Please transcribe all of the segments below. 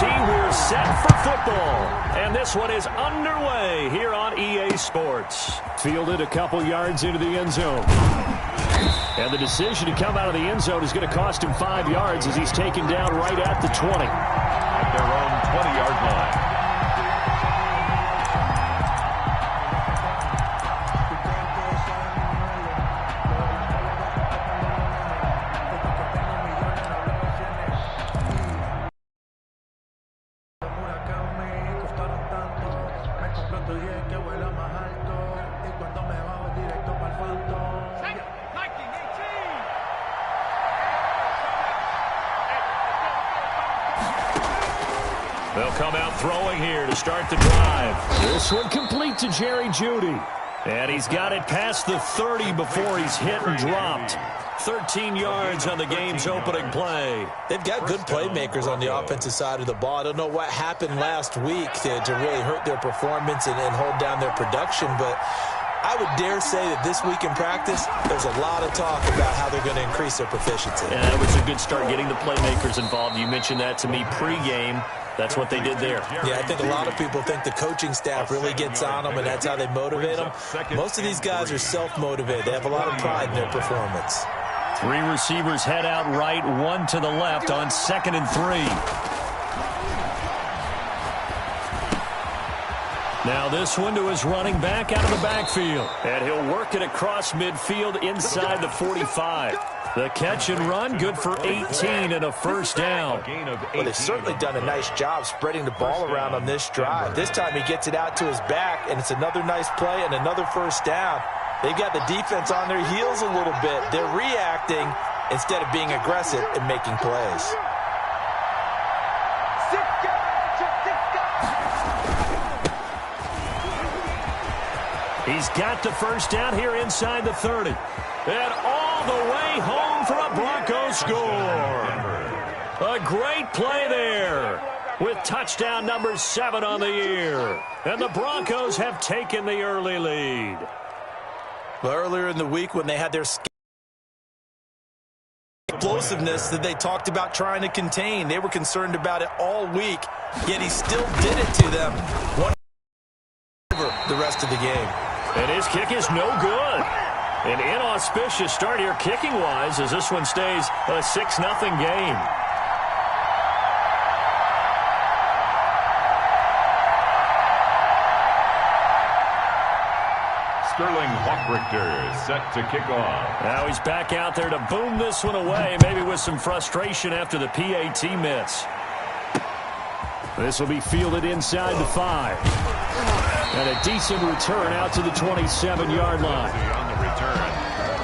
righty, we're set for football. And this one is underway here on EA Sports. Fielded a couple yards into the end zone. And the decision to come out of the end zone is going to cost him 5 yards as he's taken down right at the 20. At their own 20-yard line. They'll come out throwing here to start the drive. This one complete to Jerry Jeudy. And he's got it past the 30 before he's hit and dropped. 13 yards on the game's opening play. They've got good playmakers on the offensive side of the ball. I don't know what happened last week to really hurt their performance and hold down their production, but I would dare say that this week in practice, there's a lot of talk about how they're going to increase their proficiency. Yeah, it was a good start getting the playmakers involved. You mentioned that to me pregame. That's what they did there. Yeah, I think a lot of people think the coaching staff really gets on them, and that's how they motivate them. Most of these guys are self-motivated. They have a lot of pride in their performance. 3 receivers head out right, 1 to the left on 2nd and 3. Now this one to his running back out of the backfield. And he'll work it across midfield inside the 45. The catch and run, good for 18 and a first down. Well, they've certainly done a nice job spreading the ball around on this drive. This time he gets it out to his back, and it's another nice play and another first down. They've got the defense on their heels a little bit. They're reacting instead of being aggressive and making plays. He's got the first down here inside the 30. And all the way home for a Broncos score. A great play there with touchdown number 7 on the year. And the Broncos have taken the early lead. Well, earlier in the week when they had their explosiveness that they talked about trying to contain, they were concerned about it all week, yet he still did it to them. One over the rest of the game. And his kick is no good. An inauspicious start here kicking-wise as this one stays a 6-0 game. Sterling Hawkrichter set to kick off. Now he's back out there to boom this one away, maybe with some frustration after the PAT miss. This will be fielded inside the 5. And a decent return out to the 27-yard line. On the return,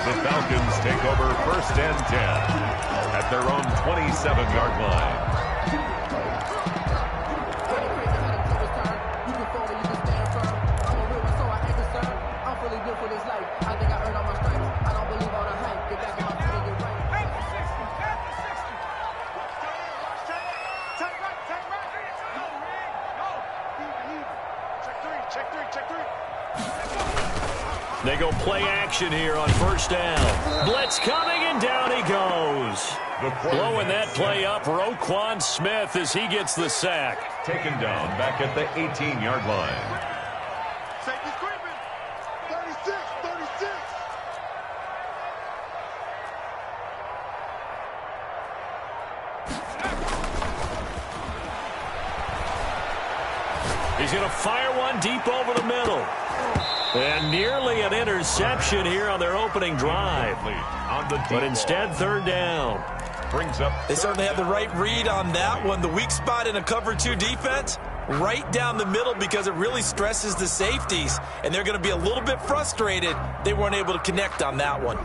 the Falcons take over 1st and 10 at their own 27-yard line. They go play action here on 1st down. Blitz coming, and down he goes. Blowing that play up, Roquan Smith, as he gets the sack. Taken down back at the 18-yard line. Safety creeping. 36, 36. He's going to fire one deep over the middle. And nearly an interception here on their opening drive. But instead, 3rd down. Brings up. They certainly have the right read on that one. The weak spot in a cover 2 defense, right down the middle because it really stresses the safeties. And they're going to be a little bit frustrated they weren't able to connect on that one.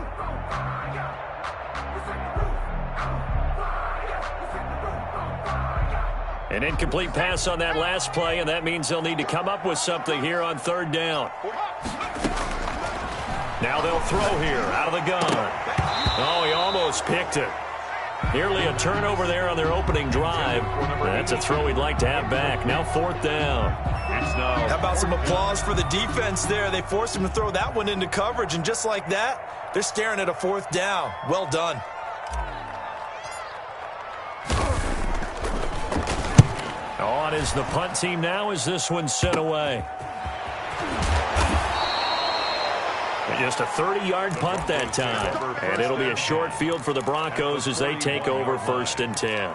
An incomplete pass on that last play, and that means they'll need to come up with something here on 3rd down. Now they'll throw here out of the gun. Oh, he almost picked it. Nearly a turnover there on their opening drive. That's a throw he'd like to have back. Now 4th down. How about some applause for the defense there? They forced him to throw that one into coverage, and just like that, they're staring at a 4th down. Well done. On is the punt team now as this one's sent away. Just a 30-yard punt that time. And it'll be a short field for the Broncos as they take over 1st and 10.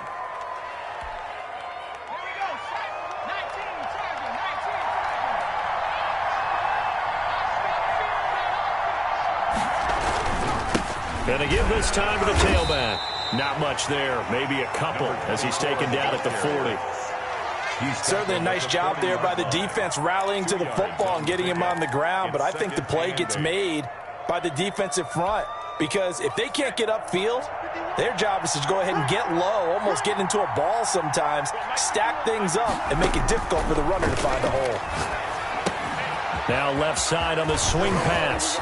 Gonna give this time to the tailback. Not much there. Maybe a couple as he's taken down at the 40. Certainly a nice job there by the defense rallying to the football and getting him on the ground, but I think the play gets made by the defensive front because if they can't get upfield, their job is to go ahead and get low, almost get into a ball sometimes, stack things up, and make it difficult for the runner to find a hole. Now left side on the swing pass.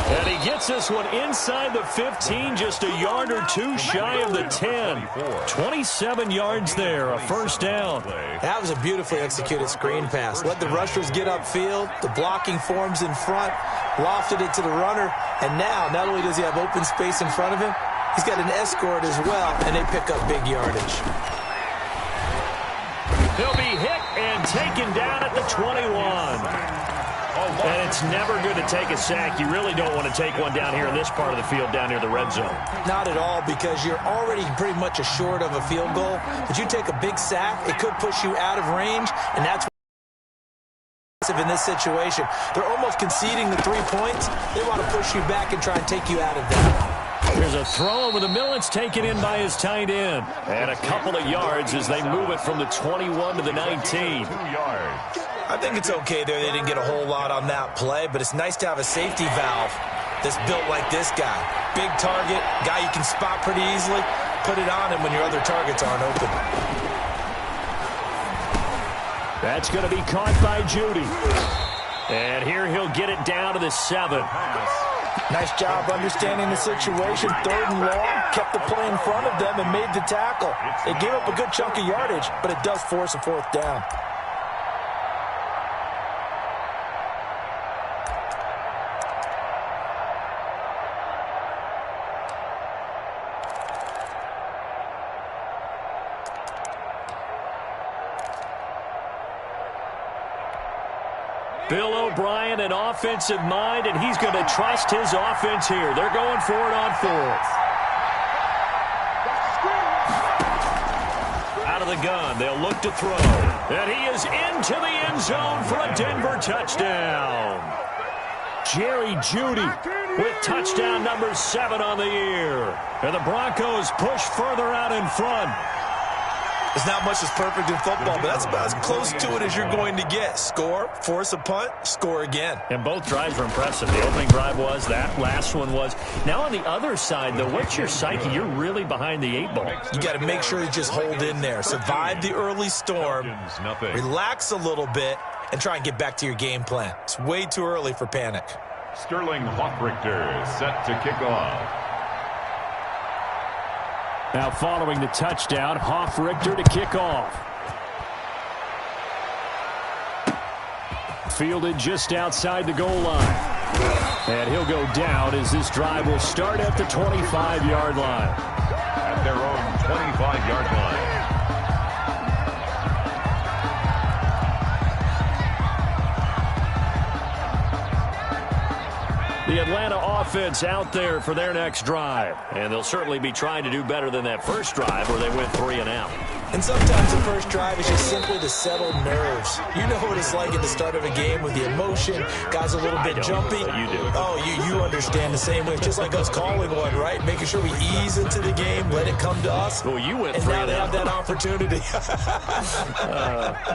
And he gets this one inside the 15, just a yard or two shy of the 10. 27 yards there, a 1st down. That was a beautifully executed screen pass. Let the rushers get upfield, the blocking forms in front, lofted it to the runner, and now not only does he have open space in front of him, he's got an escort as well, and they pick up big yardage. He'll be hit and taken down at the 21. And it's never good to take a sack. You really don't want to take one down here in this part of the field, down near the red zone. Not at all, because you're already pretty much assured of a field goal. But you take a big sack, it could push you out of range, and that's in this situation. They're almost conceding the 3 points. They want to push you back and try and take you out of that. There's a throw over the middle. It's taken in by his tight end. And a couple of yards as they move it from the 21 to the 19. 2 yards. I think it's okay there. They didn't get a whole lot on that play, but it's nice to have a safety valve that's built like this guy. Big target, guy you can spot pretty easily. Put it on him when your other targets aren't open. That's going to be caught by Judy. And here he'll get it down to the 7. Nice job understanding the situation. 3rd and long, kept the play in front of them and made the tackle. They gave up a good chunk of yardage, but it does force a 4th down. Bill O'Brien, an offensive mind, and he's going to trust his offense here. They're going for it on 4th. Out of the gun, they'll look to throw. And he is into the end zone for a Denver touchdown. Jerry Jeudy with touchdown number 7 on the year. And the Broncos push further out in front. There's not much that's perfect in football, but that's about as close to it as you're going to get. Score, force a punt, score again. And both drives were impressive. The opening drive was, that last one was. Now on the other side, though, what's your psyche? You're really behind the 8 ball. You got to make sure you just hold in there. Survive the early storm, relax a little bit, and try and get back to your game plan. It's way too early for panic. Sterling Hoffrichter set to kick off. Now following the touchdown, Hoffrichter to kick off. Fielded just outside the goal line. And he'll go down as this drive will start at the 25-yard line. At their own 25-yard line. The Atlanta offense out there for their next drive. And they'll certainly be trying to do better than that first drive where they went 3 and out. And sometimes the first drive is just simply to settle nerves. You know what it's like at the start of a game with the emotion. Guys a little bit jumpy. You do. Oh, you understand the same way. It's just like us calling one, right? Making sure we ease into the game, let it come to us. Well, you went and 3 now and they out. have that opportunity.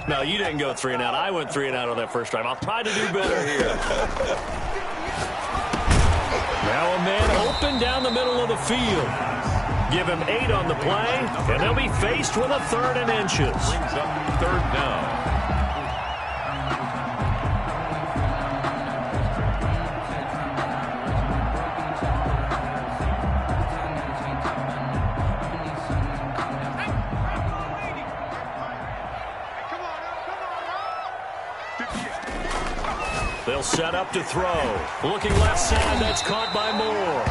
No, you didn't go 3 and out. I went 3 and out on that first drive. I'll try to do better here. Now a man open down the middle of the field. Give him 8 on the play, and they'll be faced with a 3rd and inches. Brings up 3rd down. They'll set up to throw. Looking left side, that's caught by Moore.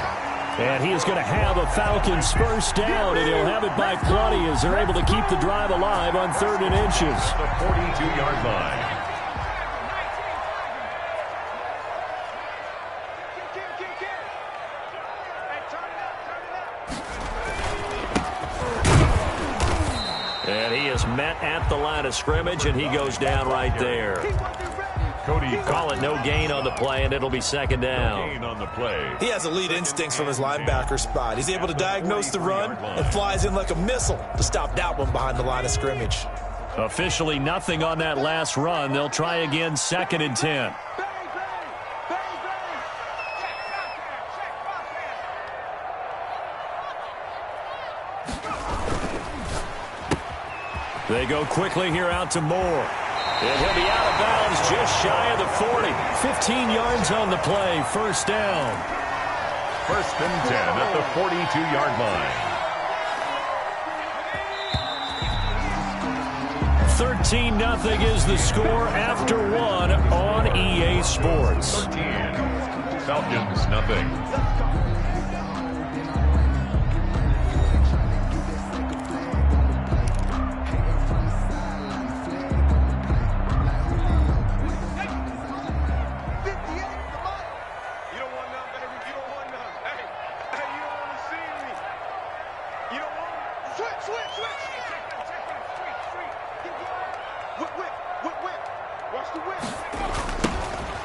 And he is going to have a Falcons first down, and he'll have it by plenty as they're able to keep the drive alive on 3rd and inches. The 42-yard line. And he is met at the line of scrimmage, and he goes down right there. Cody Call it no gain on the play, and it'll be 2nd down. gain on the play. He has elite instincts from his linebacker spot. He's able to diagnose the run and flies in like a missile to stop that one behind the line of scrimmage. Officially nothing on that last run. They'll try again, 2nd and 10. They go quickly here out to Moore. And he'll be out of bounds just shy of the 40. 15 yards on the play. First down. 1st and 10 at the 42-yard line. 13-0 is the score after 1 on EA Sports. 13. Falcons, nothing.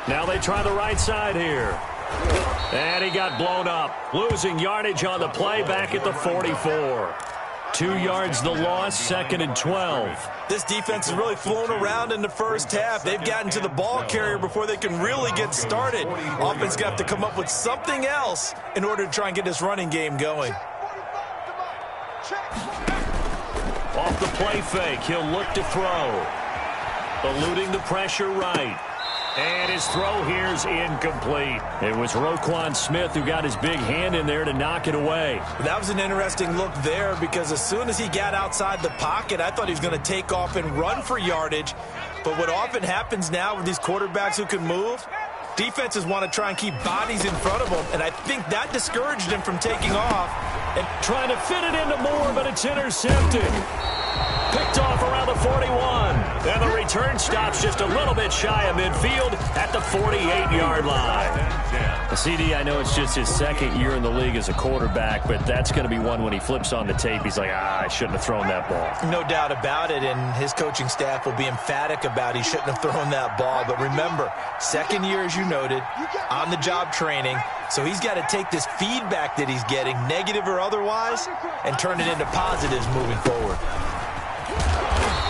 Now they try the right side here. And he got blown up. Losing yardage on the play back at the 44. 2 yards the loss, 2nd and 12. This defense has really flown around in the first half. They've gotten to the ball carrier before they can really get started. Offense going to have to come up with something else in order to try and get this running game going. Off the play fake, he'll look to throw. Eluding the pressure right. And his throw here's incomplete. It was Roquan Smith who got his big hand in there to knock it away. That was an interesting look there because as soon as he got outside the pocket, I thought he was going to take off and run for yardage. But what often happens now with these quarterbacks who can move, defenses want to try and keep bodies in front of them, and I think that discouraged him from taking off. And trying to fit it into Moore, but it's intercepted. Picked off around the 41. And the return stops just a little bit shy of midfield at the 48-yard line. CD, I know it's just his 2nd year in the league as a quarterback, but that's going to be one when he flips on the tape. He's like, I shouldn't have thrown that ball. No doubt about it, and his coaching staff will be emphatic about he shouldn't have thrown that ball. But remember, 2nd year, as you noted, on-the-job training, so he's got to take this feedback that he's getting, negative or otherwise, and turn it into positives moving forward.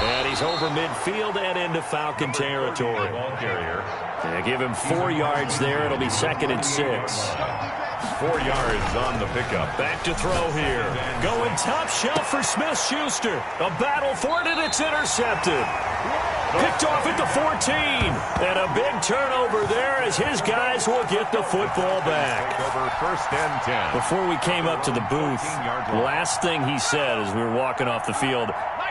And he's over midfield and into Falcon territory. Ball carrier. And give him 4 yards there. It'll be 2nd and 6. 4 yards on the pickup. Back to throw here. Going top shelf for Smith-Schuster. A battle for it, and it's intercepted. Picked off at the 14. And a big turnover there as his guys will get the football back. Over 1st and 10. Before we came up to the booth, last thing he said as we were walking off the field,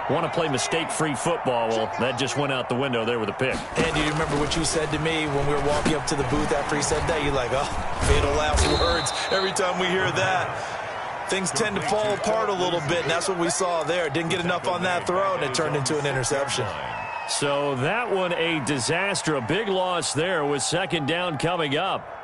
want to play mistake-free football. Well, that just went out the window there with a pick. And do you remember what you said to me when we were walking up to the booth after he said that? You're like, oh, fatal last words. Every time we hear that, things tend to fall apart a little bit, and that's what we saw there. Didn't get enough on that throw, and it turned into an interception. So that one a disaster. A big loss there with 2nd down coming up.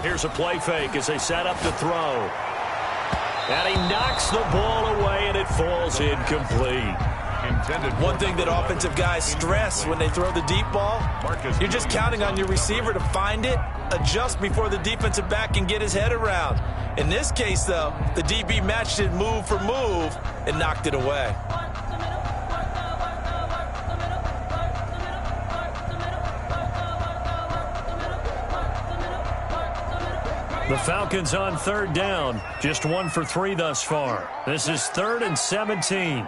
Here's a play fake as they set up to throw. And he knocks the ball away, and it falls incomplete. One thing that offensive guys stress when they throw the deep ball, you're just counting on your receiver to find it, adjust before the defensive back can get his head around. In this case, though, the DB matched it move for move and knocked it away. The Falcons on 3rd down. Just 1 for 3 thus far. This is 3rd and 17.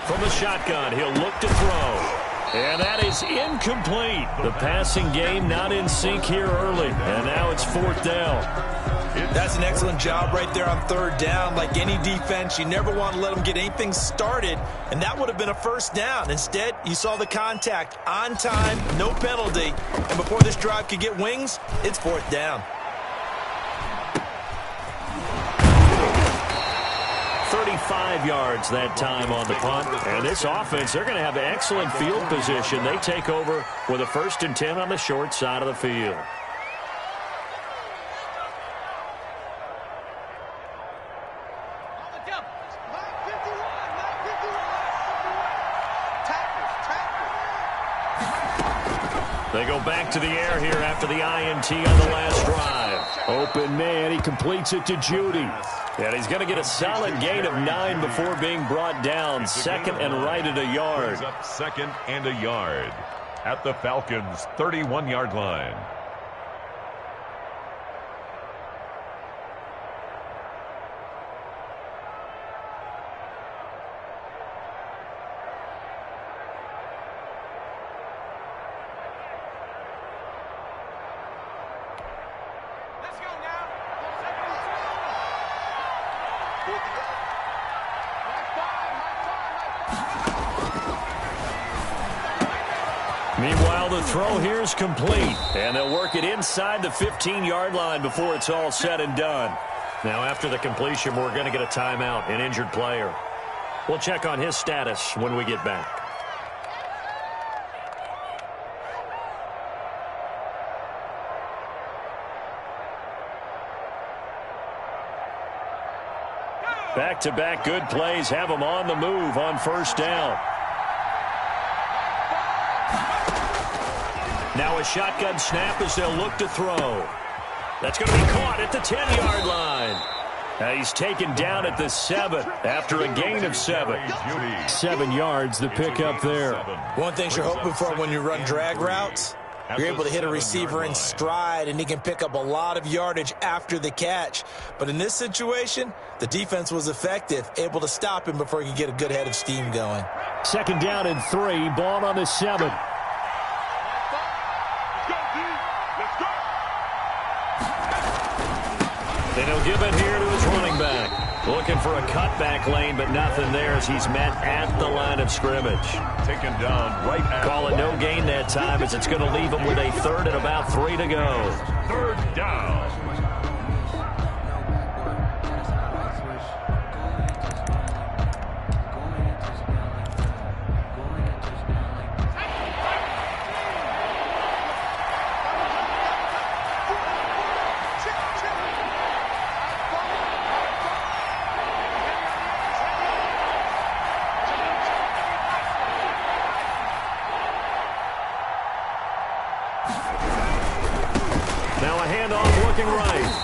From the shotgun, he'll look to throw. And that is incomplete. The passing game not in sync here early. And now it's 4th down. That's an excellent job right there on third down. Like any defense, you never want to let them get anything started, and that would have been a first down. Instead, you saw the contact on time, no penalty, and before this drive could get wings, it's fourth down. 35 yards that time on the punt. And this offense, they're going to have excellent field position. They take over with a 1st and 10 on the short side of the field. They go back to the air here after the INT on the last drive. Open man, he completes it to Judy. And he's going to get a solid gain of 9 before being brought down. 2nd and right at a yard. Up 2nd and a yard at the Falcons' 31-yard line. Meanwhile, the throw here is complete, and they'll work it inside the 15-yard line before it's all said and done. Now, after the completion, we're going to get a timeout, an injured player. We'll check on his status when we get back. Back-to-back good plays have them on the move on first down. Now a shotgun snap as they'll look to throw. That's going to be caught at the 10-yard line. Now he's taken down at the 7 after a gain of 7. 7 yards, the pickup there. One thing you're hoping for when you run drag routes, you're able to hit a receiver in stride, and he can pick up a lot of yardage after the catch. But in this situation, the defense was effective, able to stop him before he could get a good head of steam going. 2nd down and 3, ball on the 7. And he'll give it here to his running back. Looking for a cutback lane, but nothing there as he's met at the line of scrimmage. Taken down right at Call it no gain that time as it's going to leave him with a 3rd and about 3 to go. 3rd down.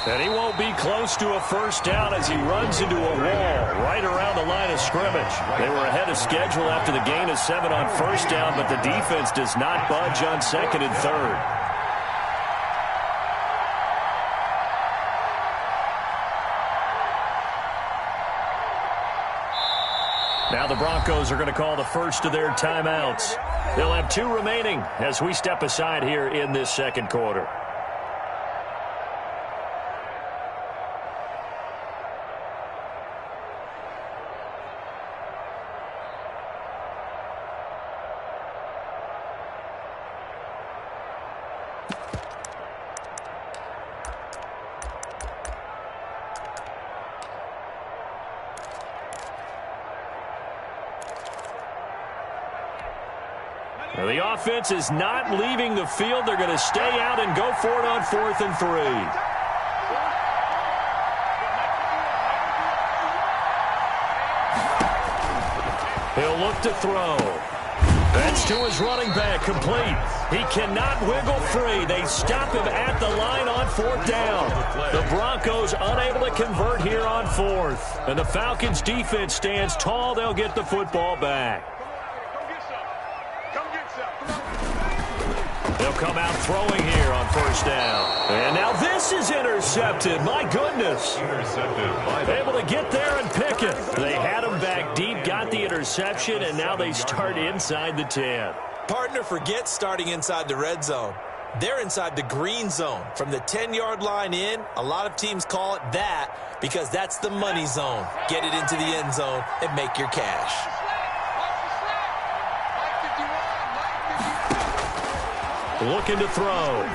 And he won't be close to a first down as he runs into a wall right around the line of scrimmage. They were ahead of schedule after the gain of 7 on first down, but the defense does not budge on 2nd and 3rd. Now the Broncos are going to call the first of their timeouts. They'll have 2 remaining as we step aside here in this 2nd quarter. Well, the offense is not leaving the field. They're going to stay out and go for it on 4th and 3. He'll look to throw. That's to his running back, complete. He cannot wiggle free. They stop him at the line on 4th down. The Broncos unable to convert here on 4th. And the Falcons defense stands tall. They'll get the football back. They'll come out throwing here on first down. And now this is intercepted. My goodness. Able to get there and pick it. They had him back deep, got the interception, and now they start inside the 10. Partner forgets starting inside the red zone. They're inside the green zone. From the 10-yard line in, a lot of teams call it that because that's the money zone. Get it into the end zone and make your cash. Looking to throw.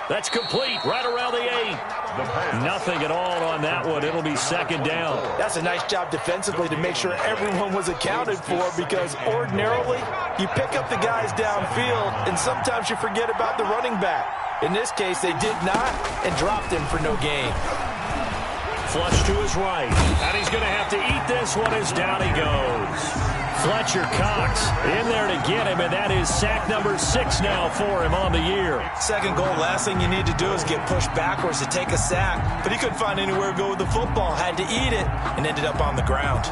That's complete right around the 8. Nothing at all on that one. It'll be second down. That's a nice job defensively to make sure everyone was accounted for, because ordinarily you pick up the guys downfield and sometimes you forget about the running back. In this case, they did not and dropped him for no gain. Flush to his right. And he's going to have to eat this one as down he goes. Fletcher Cox in there to get him, and that is sack number 6 now for him on the year. Second goal, last thing you need to do is get pushed backwards to take a sack, but he couldn't find anywhere to go with the football, had to eat it, and ended up on the ground.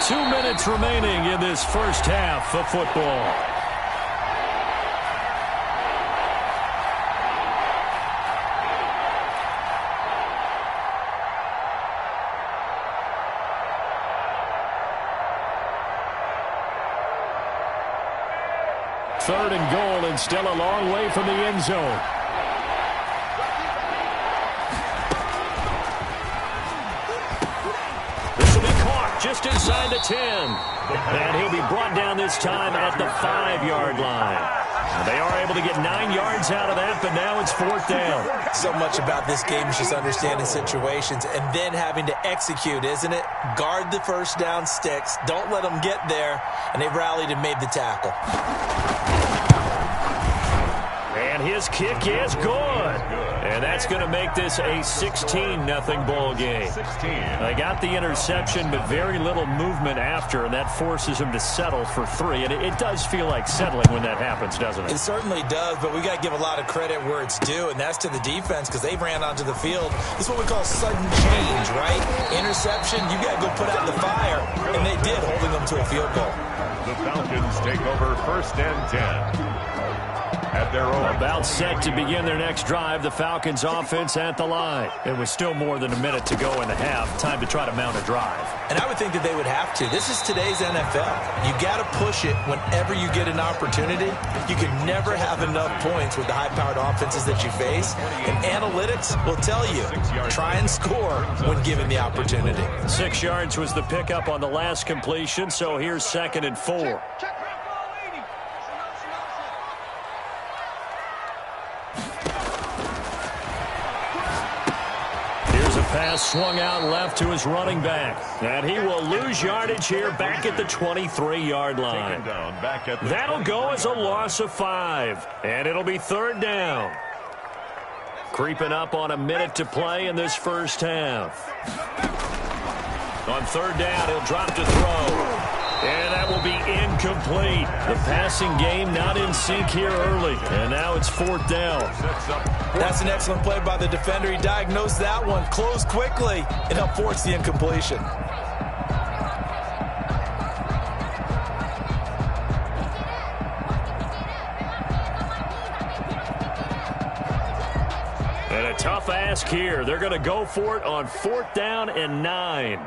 Two minutes remaining in this first half of football. Third and goal, and still a long way from the end zone. This will be caught just inside the 10. And he'll be brought down this time at the 5-yard line. They are able to get 9 yards out of that, but now it's fourth down. So much about this game is just understanding situations and then having to execute, isn't it? Guard the first down sticks. Don't let them get there. And they rallied and made the tackle. And his kick is good. And that's going to make this a 16-0 ball game. They got the interception, but very little movement after, and that forces him to settle for 3. And it does feel like settling when that happens, doesn't it? It certainly does, but we got to give a lot of credit where it's due, and that's to the defense, because they ran onto the field. This is what we call sudden change, right? Interception, you got to go put out the fire, and they did, holding them to a field goal. The Falcons take over first and 10. At their own. About set to begin their next drive, the Falcons offense at the line. It was still more than a minute to go in the half. Time to try to mount a drive. And I would think that they would have to. This is today's NFL. You got to push it whenever you get an opportunity. You can never have enough points with the high-powered offenses that you face. And analytics will tell you, try and score when given the opportunity. 6 yards was the pickup on the last completion, so here's 2nd and 4. Pass swung out left to his running back. And he will lose yardage here back at the 23-yard line. That'll go as a loss of 5. And it'll be third down. Creeping up on a minute to play in this first half. On third down, he'll drop to throw. And that will be incomplete. The passing game not in sync here early. And now it's fourth down. That's an excellent play by the defender. He diagnosed that one, closed quickly, and helped force the incompletion. And a tough ask here. They're going to go for it on fourth down and 9.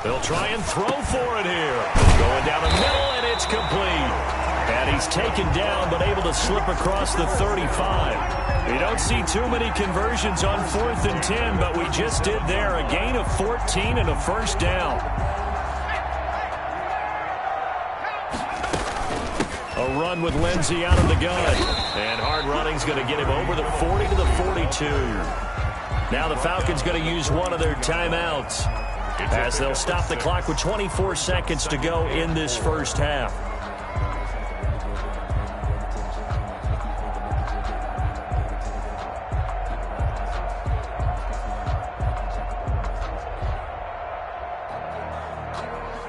They'll try and throw for it here. Going down the middle, and it's complete. And he's taken down, but able to slip across the 35. We don't see too many conversions on 4th and 10, but we just did there. A gain of 14 and a first down. A run with Lindsey out of the gun. And hard running's going to get him over the 40 to the 42. Now the Falcons going to use one of their timeouts, as they'll stop the clock with 24 seconds to go in this first half.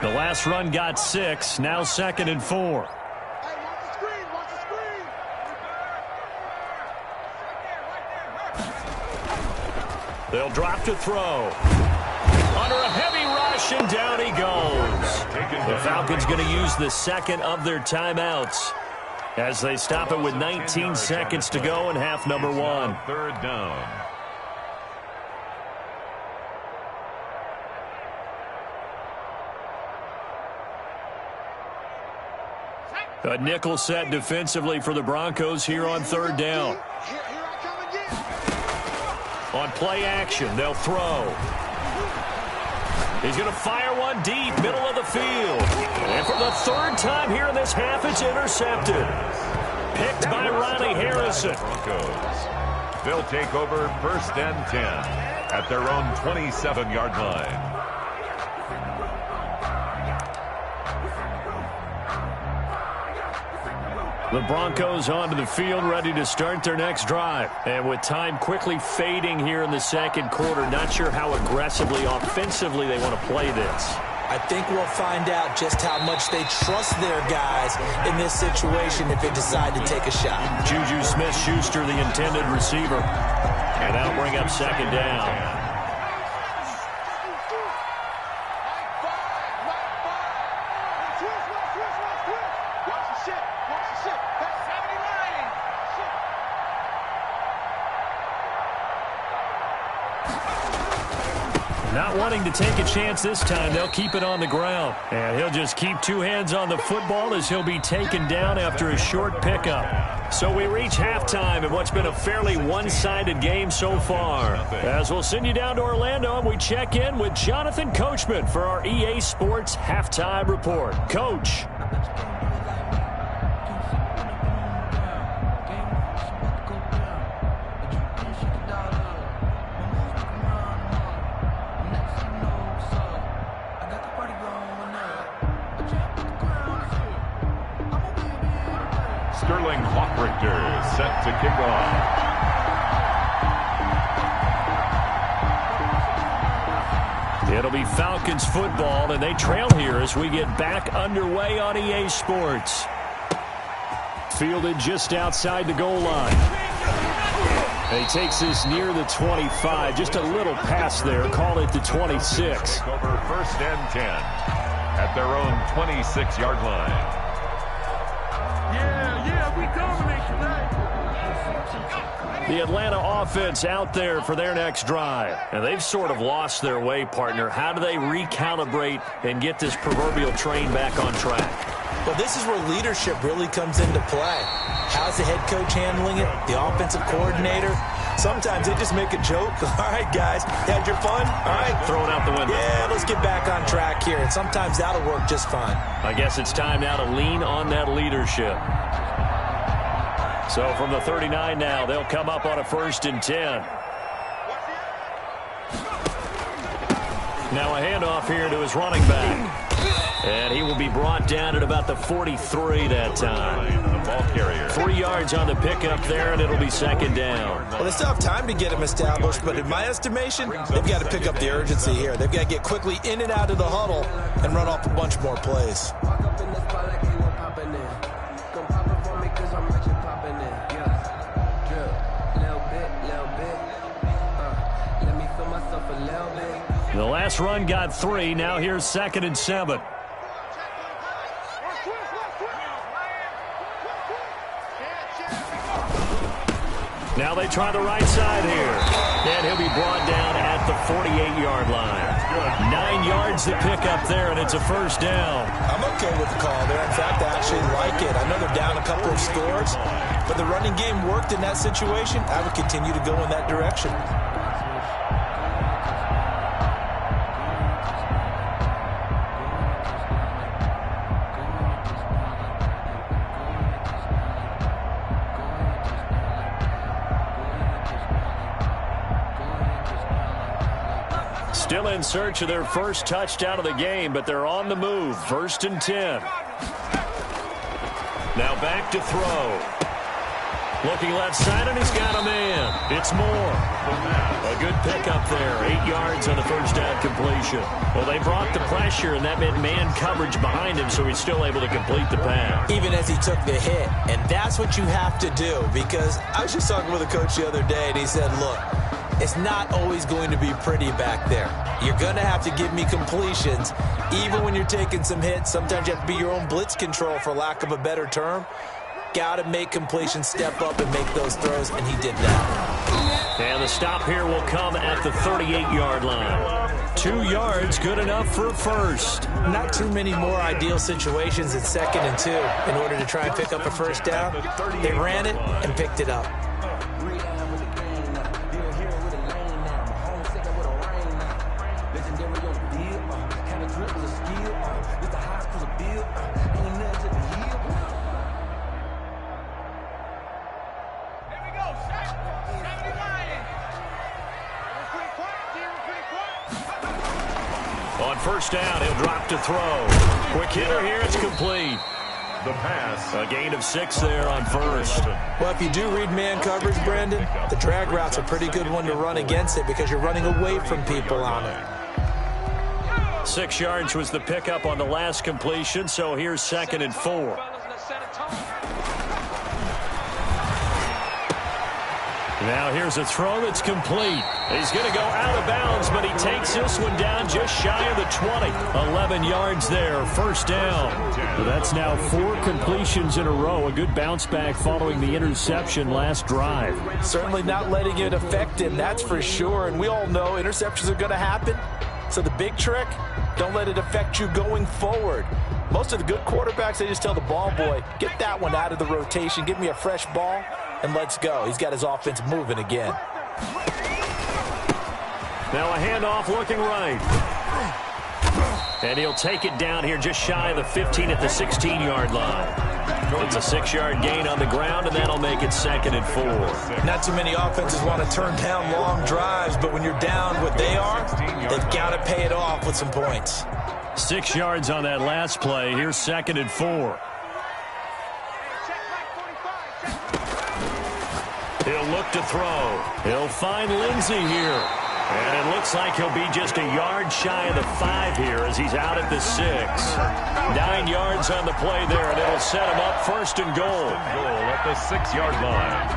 The last run got 6, now 2nd and 4. They'll drop to throw. Under a heavy rush, and down he goes. The Falcons going to use the second of their timeouts. as they stop it with 19 seconds to go in half number one. Third down. A nickel set defensively for the Broncos here on third down. On play action, they'll throw. He's going to fire one deep, middle of the field. And for the third time here in this half, it's intercepted. Picked by Ronnie Harrison. Broncos. They'll take over first and 10 at their own 27-yard line. The Broncos onto the field, ready to start their next drive. And with time quickly fading here in the second quarter, not sure how aggressively, offensively they want to play this. I think we'll find out just how much they trust their guys in this situation if they decide to take a shot. Juju Smith-Schuster, the intended receiver. And that'll bring up second down. Not wanting to take a chance this time, they'll keep it on the ground. And he'll just keep two hands on the football as he'll be taken down after a short pickup. So we reach halftime in what's been a fairly one-sided game so far. As we'll send you down to Orlando and we check in with Jonathan Coachman for our EA Sports Halftime Report. Coach. Set to kick off. It'll be Falcons football, and they trail here as we get back underway on EA Sports. Fielded just outside the goal line. And he takes this near the 25, just a little pass there, call it the 26. Over first and 10 at their own 26-yard line. We dominate tonight. The Atlanta offense out there for their next drive. And they've sort of lost their way, partner. How do they recalibrate and get this proverbial train back on track? Well, this is where leadership really comes into play. How's the head coach handling it? The offensive coordinator? Sometimes they just make a joke. All right, guys, had your fun? All right. Throw it out the window. Yeah, let's get back on track here. And sometimes that'll work just fine. I guess it's time now to lean on that leadership. So from the 39 now, they'll come up on a first and 10. Now a handoff here to his running back. And he will be brought down at about the 43 that time. The ball carrier. 3 yards on the pickup there, and it'll be second down. Well, they still have time to get him established, but in my estimation, they've got to pick up the urgency here. They've got to get quickly in and out of the huddle and run off a bunch more plays. The last run got 3. Now here's second and 7. Now they try the right side here. And he'll be brought down at the 48-yard line. 9 yards to pick up there, and it's a first down. I'm okay with the call there. In fact, I actually like it. I know they're down a couple of scores, but the running game worked in that situation. I would continue to go in that direction. Still in search of their first touchdown of the game, but they're on the move. First and 10. Now back to throw. Looking left side, and he's got a man. It's Moore. A good pickup there. 8 yards on the first down completion. Well, they brought the pressure, and that meant man coverage behind him, so he's still able to complete the pass. Even as he took the hit. And that's what you have to do, because I was just talking with a coach the other day, and he said, look, it's not always going to be pretty back there. You're going to have to give me completions, even when you're taking some hits. Sometimes you have to be your own blitz control, for lack of a better term. got to make completion, step up and make those throws, and he did that. And the stop here will come at the 38-yard line. 2 yards, good enough for a first. Not too many more ideal situations in 2nd and 2 in order to try and pick up a first down. They ran it and picked it up. On first down, he'll drop to throw. Quick hitter here, it's complete. The pass. A gain of 6 there on first. Well, if you do read man coverage, Brandon, the drag route's a pretty good one to run against it because you're running away from people on it. 6 yards was the pickup on the last completion, so here's 2nd and 4. Now here's a throw that's complete. He's going to go out of bounds, but he takes this one down just shy of the 20. 11 yards there, first down. Well, that's now 4 completions in a row. A good bounce back following the interception last drive. Certainly not letting it affect him, that's for sure. And we all know interceptions are going to happen. So the big trick, don't let it affect you going forward. Most of the good quarterbacks, they just tell the ball boy, get that one out of the rotation, give me a fresh ball, and let's go. He's got his offense moving again. Now a handoff looking right. And he'll take it down here just shy of the 15 at the 16-yard line. It's a 6-yard gain on the ground, and that'll make it 2nd and 4. Not too many offenses want to turn down long drives, but when you're down what they are, they've got to pay it off with some points. 6 yards on that last play. Here's 2nd and 4. He'll look to throw. He'll find Lindsey here. And it looks like he'll be just a yard shy of the 5 here as he's out at the 6. 9 yards on the play there, and it'll set him up 1st and goal. Goal at the 6-yard line.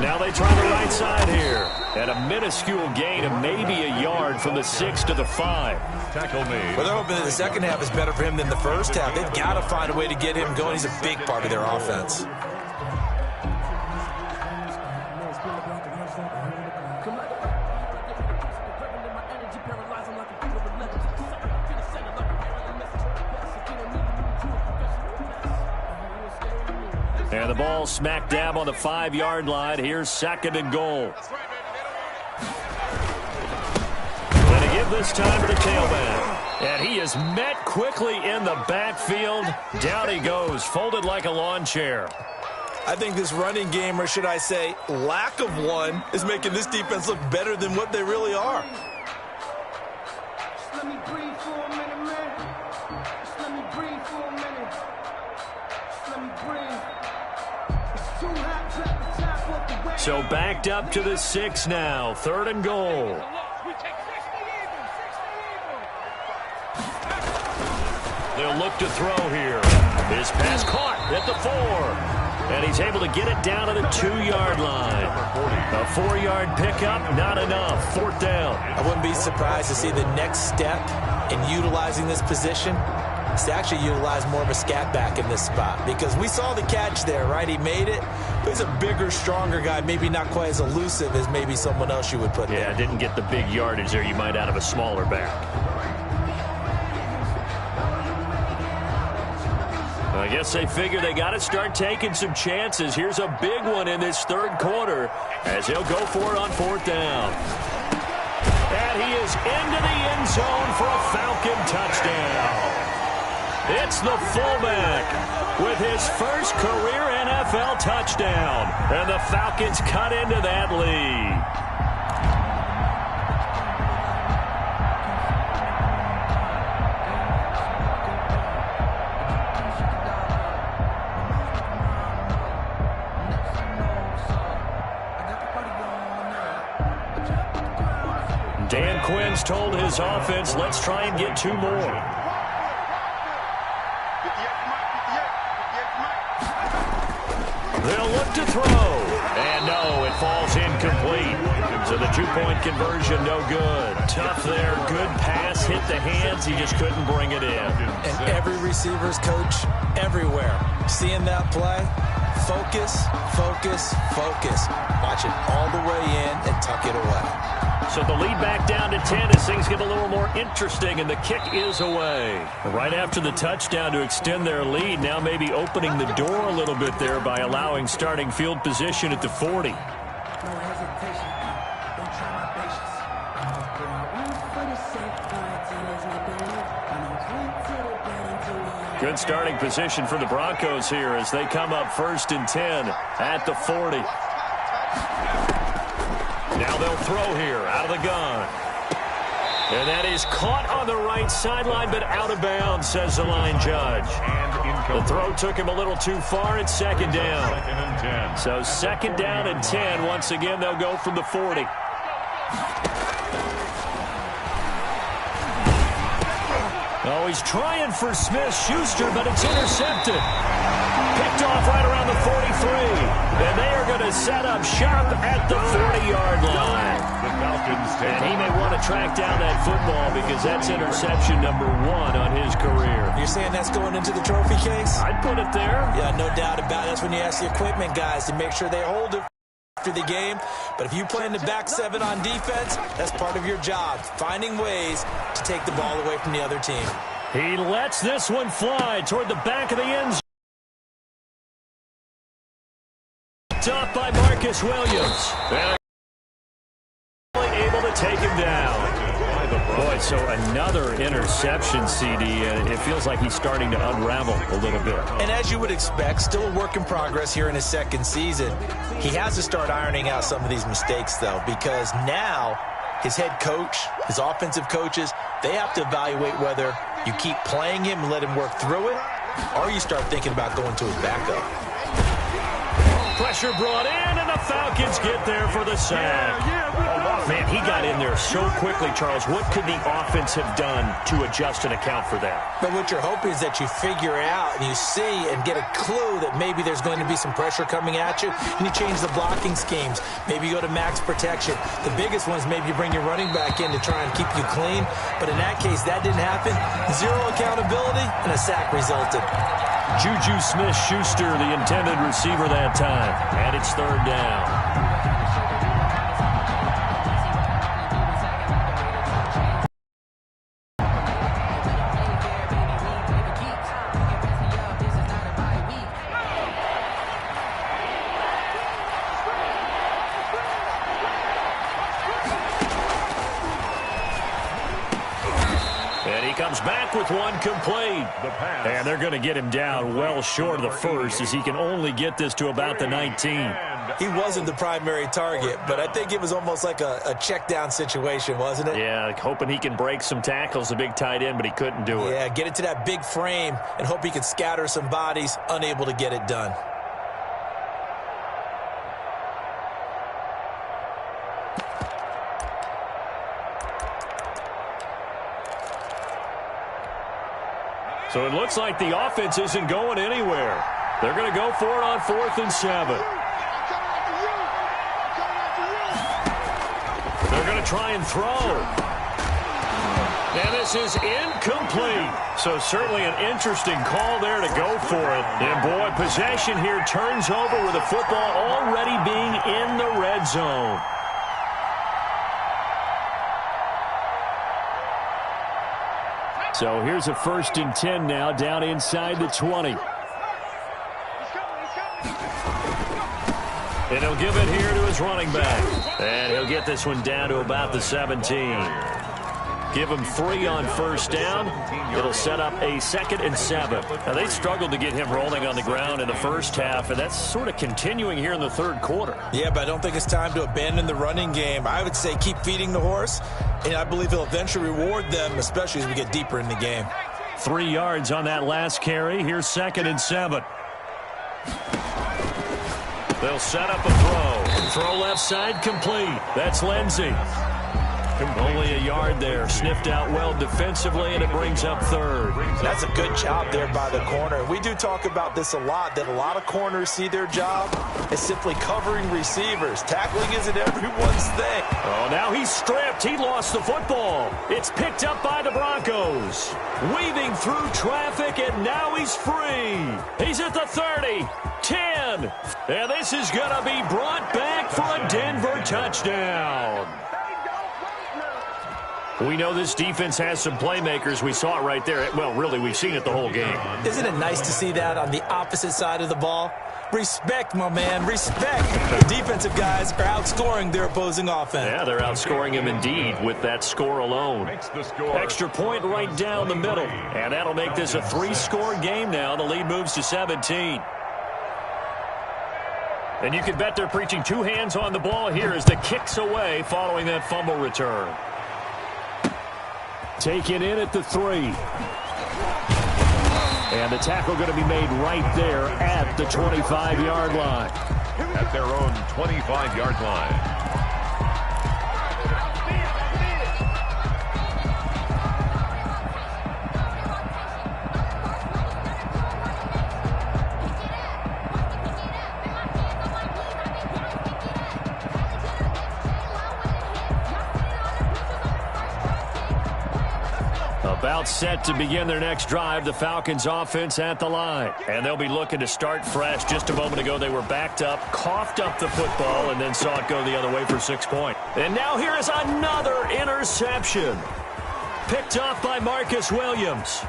Now they try the right side here. And a minuscule gain of maybe a yard from the 6 to the 5. Tackle made. Well, they're hoping that the second half is better for him than the first half. They've got to find a way to get him going. He's a big part of their offense. And the ball smack dab on the 5-yard line. Here's 2nd and goal. And to give this time to the tailback. And he is met quickly in the backfield. Down he goes, folded like a lawn chair. I think this running game, or should I say lack of one, is making this defense look better than what they really are. Just let me breathe for a minute, man. Just let me breathe for a minute. Just let me breathe. It's too hot to at the top of the way. So backed up to the 6 now. 3rd and goal. They'll look to throw here. His pass caught at the 4. And he's able to get it down to the 2-yard line. A 4-yard pickup, not enough. 4th down. I wouldn't be surprised to see the next step in utilizing this position is to actually utilize more of a scat back in this spot. Because we saw the catch there, right? He made it. But he's a bigger, stronger guy, maybe not quite as elusive as maybe someone else you would put there. Yeah, didn't get the big yardage there you might out of a smaller back. I guess they figure they got to start taking some chances. Here's a big one in this 3rd quarter as he'll go for it on 4th down. And he is into the end zone for a Falcon touchdown. It's the fullback with his first career NFL touchdown. And the Falcons cut into that lead. Dan Quinn's told his offense, let's try and get 2 more. They'll look to throw. And no, it falls incomplete. So the two-point conversion, no good. Tough there. Good pass. Hit the hands. He just couldn't bring it in. And every receiver's coach everywhere. Seeing that play, focus, focus, focus. Watch it all the way in and tuck it away. So the lead back down to 10 as things get a little more interesting, and the kick is away. Right after the touchdown to extend their lead, now maybe opening the door a little bit there by allowing starting field position at the 40. No hesitation. Don't try my patience. I'm gonna put my one foot in safe. Good starting position for the Broncos here as they come up 1st and 10 at the 40. Now they'll throw here out of the gun. And that is caught on the right sideline, but out of bounds, says the line judge. The throw took him a little too far. It's 2nd down. So 2nd down and 10. Once again, they'll go from the 40. Oh, he's trying for Smith-Schuster, but it's intercepted. Picked off right around the 43. And they are going to set up shop at the 40-yard line. And he may want to track down that football because that's interception number 1 on his career. You're saying that's going into the trophy case? I'd put it there. Yeah, no doubt about it. That's when you ask the equipment guys to make sure they hold it after the game. But if you play in the back 7 on defense, that's part of your job, finding ways to take the ball away from the other team. He lets this one fly toward the back of the end zone. Up by Marcus Williams. And able to take him down. Boy, so another interception, CD. It feels like he's starting to unravel a little bit. And as you would expect, still a work in progress here in his 2nd season. He has to start ironing out some of these mistakes, though, because now his head coach, his offensive coaches, they have to evaluate whether you keep playing him and let him work through it, or you start thinking about going to his backup. Pressure brought in, and the Falcons get there for the sack. Man, he got in there so quickly, Charles. What could the offense have done to adjust and account for that? But what you're hoping is that you figure out and you see and get a clue that maybe there's going to be some pressure coming at you, and you change the blocking schemes. Maybe you go to max protection. The biggest one is maybe you bring your running back in to try and keep you clean. But in that case, that didn't happen. 0 accountability, and a sack resulted. Juju Smith-Schuster, the intended receiver that time. And it's 3rd down. Back with one complete. And they're going to get him down well short of the first as he can only get this to about the 19. He wasn't the primary target, but I think it was almost like a check down situation, wasn't it? Yeah, hoping he can break some tackles, a big tight end, but he couldn't do it. Yeah, get it to that big frame and hope he can scatter some bodies, unable to get it done. So it looks like the offense isn't going anywhere. They're going to go for it on 4th and 7. They're going to try and throw. And this is incomplete. So certainly an interesting call there to go for it. And boy, possession here turns over with the football already being in the red zone. So here's a 1st and 10 now down inside the 20. And he'll give it here to his running back. And he'll get this one down to about the 17. Give him 3 on 1st down. It'll set up a 2nd and 7. Now, they struggled to get him rolling on the ground in the first half, and that's sort of continuing here in the 3rd quarter. Yeah, but I don't think it's time to abandon the running game. I would say keep feeding the horse, and I believe he'll eventually reward them, especially as we get deeper in the game. 3 yards on that last carry. Here's 2nd and 7. They'll set up a throw. Throw left side complete. That's Lindsey. Only a yard there. Sniffed out well defensively, and it brings up third. That's a good job there by the corner. We do talk about this a lot, that a lot of corners see their job as simply covering receivers. Tackling isn't everyone's thing. Oh, now he's stripped. He lost the football. It's picked up by the Broncos. Weaving through traffic, and now he's free. He's at the 30, 10. And this is going to be brought back for a Denver touchdown. We know this defense has some playmakers. We saw it right there. Well, really, we've seen it the whole game. Isn't it nice to see that on the opposite side of the ball? Respect, my man, respect. Defensive guys are outscoring their opposing offense. Yeah, they're outscoring him indeed with that score alone. Extra point right down the middle. And that'll make this a 3-score game now. The lead moves to 17. And you can bet they're preaching two hands on the ball here as the kick's away following that fumble return. Taken in at the 3. And the tackle going to be made right there at the 25-yard line. At their own 25-yard line. About set to begin their next drive, the Falcons offense at the line. And they'll be looking to start fresh. Just a moment ago, they were backed up, coughed up the football, and then saw it go the other way for 6 points. And now here is another interception. Picked off by Marcus Williams.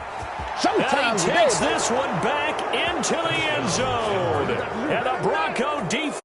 And he takes this one back into the end zone. And the Bronco defense